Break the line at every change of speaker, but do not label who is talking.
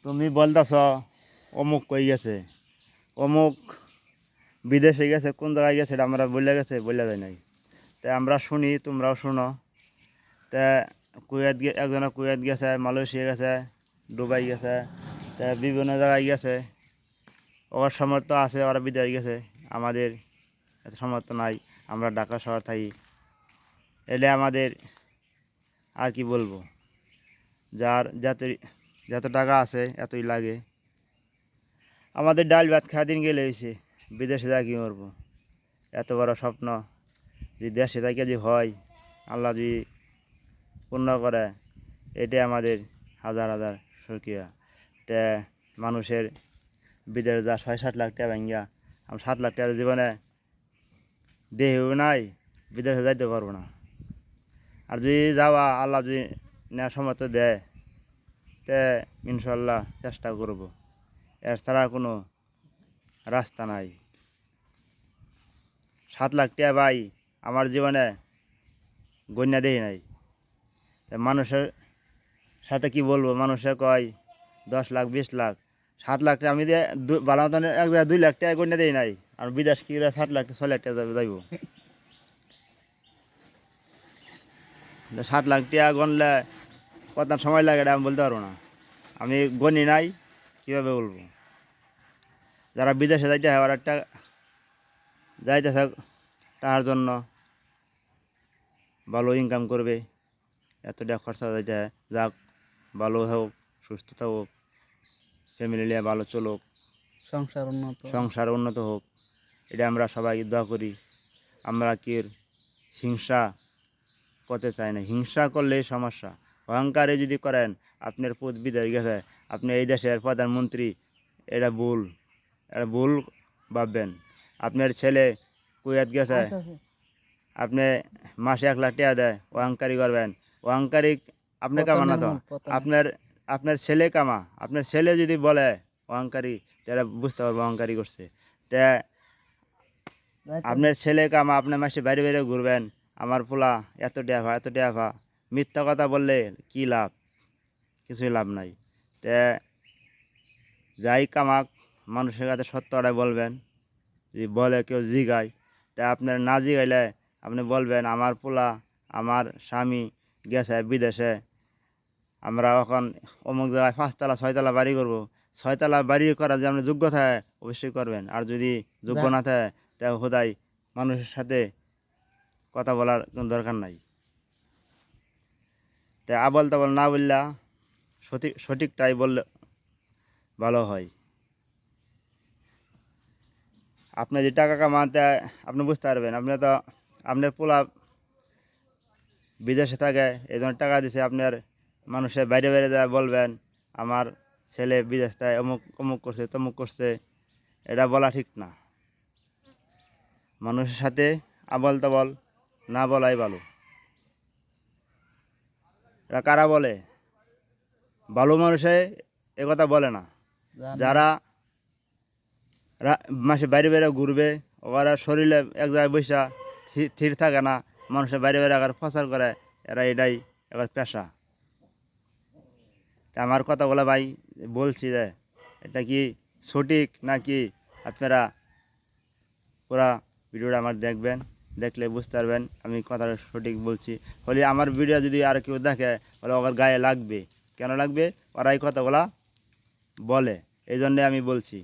তুমি বলতেছ অমুক কই গেছে, অমুক বিদেশে গেছে, কোন জায়গায় গেছে এটা আমরা বলে যায় নাই। তাই আমরা শুনি, তোমরাও শুনো। তা একজনে কুয়েত গেছে, মালয়েশিয়া গেছে, দুবাই গেছে, তা বিভিন্ন জায়গায় গেছে। ওর সামর্থ্য আছে, ওরা বিদেশ গেছে। আমাদের এত সামর্থ্য নাই, আমরা ঢাকা শহর থাকি। এলে আমাদের আর কি বলবো, যার যত টাকা আছে এতই লাগে। আমাদের ডাল ভাত খাওয়া দিন গেলে হয়েছে, বিদেশে যা কি করবো। এত বড় স্বপ্ন যদি দেশে থেকে যদি হয়, আল্লাহ যদি পূর্ণ করে, এটাই আমাদের হাজার হাজার সুক্রিয়া। তে মানুষের বিদেশে যা ৬-৭ লাখ টাকা ভাঙ্গা, আমি ৭ লাখ টাকা জীবনে দেহেও নাই, বিদেশে যাইতে পারবো না। আর যদি যাওয়া আল্লাহ যদি নেওয়ার সমর্থ দেয়, তে ইনশাল্লাহ চেষ্টা করব। এর ছাড়া কোনো রাস্তা নাই। ৭ লাখ টাকা ভাই আমার জীবনে গণ্যা দেই নাই। মানুষের সাথে কি বলবো, মানুষে কয় 10 লাখ 20 লাখ, 7 লাখ টাকা আমি দিয়ে ভালো মতন 1-2 লাখ টাকা গণ্যা দেই নাই। আর বিদেশ কি 7 লাখ 6 লাখ টাকা যাইব। 7 লাখ টাকা গণলে কত সময় লাগে এটা আমি বলতে পারবো না। আমি গণি নাই, কীভাবে বলবো। যারা বিদেশে যাইতে হয় ওরা যাইতেছে টাকার জন্য, ভালো ইনকাম করবে, এত টাকা খরচা যাইতে হয়। যাক, ভালো হোক, সুস্থ থাকুক, ফ্যামিলি নিয়ে ভালো চলুক, সংসার উন্নত হোক, এটা আমরা সবাই দোয়া করি। আমরা কি হিংসা করতে চাই না। হিংসা করলেই সমস্যা। অহংকারে যদি করেন, আপনার পুত বিদেশ গেছে, আপনি এই দেশের প্রধানমন্ত্রী, এটা ভুল ভাববেন। আপনার ছেলে কুয়েত গেছে, আপনি মাসে 1 লাখ টাকা দেয়, অহংকারী করবেন। অহংকারী আপনি কামান না তো, আপনার ছেলে কামা। আপনার ছেলে যদি বলে অহংকারী, তাহলে বুঝতে পারবো অহংকারী করছে। তা আপনার ছেলে কামা, আপনার মাসে বাইরে বাইরে ঘুরবেন, আমার পোলা এত টাকা এত টাকা। মিথ্যা কথা বললে কি লাভ? কিছুই লাভ নাই। তে যাই কামাক, মানুষের কাছে সত্যটা বলবেন। যদি বলে কেউ জিগায়, তা আপনার না জিগাইলে আপনি বলবেন আমার পোলা, আমার স্বামী গেছে বিদেশে, আমরা এখন অমুক জায়গায় 5 তলা 6 তলা বাড়ি করবো। 6 তলা বাড়ি করার যে আপনার যোগ্য থাকে অবশ্যই করবেন। আর যদি যোগ্য না থাকে, তা খোদাই মানুষের সাথে কথা বলার কোনো দরকার নাই। তাই আবল তাবল না বললা, সঠিকটাই বললে ভালো হয়। আপনি যে টাকা কামাতে আপনি বুঝতে পারবেন, আপনি তো আপনার পোলা বিদেশে থাকে, এই জন্য টাকা দিছে। আপনার মানুষের বাইরে বাইরে যায় বলবেন আমার ছেলে বিদেশ থাকে, অমুক অমুক করছে তমুক করছে, এটা বলা ঠিক না। মানুষের সাথে আবল তাবল না বলাই ভালো। এটা কারা বলে? ভালো মানুষে কথা বলে না। যারা মাসে বাইরে বাইরে ঘুরবে, ওরা শরীরে এক জায়গায় বৈশা স্থির থাকে না, মানুষের বাইরে বাইরে আবার প্রচার করে, এরা এটাই এবার পেশা। তা আমার কথাগুলো ভাই বলছি যে এটা কি সঠিক নাকি, আপনারা পুরা ভিডিওটা আমার দেখবেন, দেখলে বুঝতে পারবেন আমি কথাটা সঠিক বলছি। হলে আমার ভিডিও যদি আর কেউ দেখে, ওরা ওর গায়ে লাগবে। কেন লাগবে? ওরা এই কথাগুলা বলে, এই জন্যে আমি বলছি।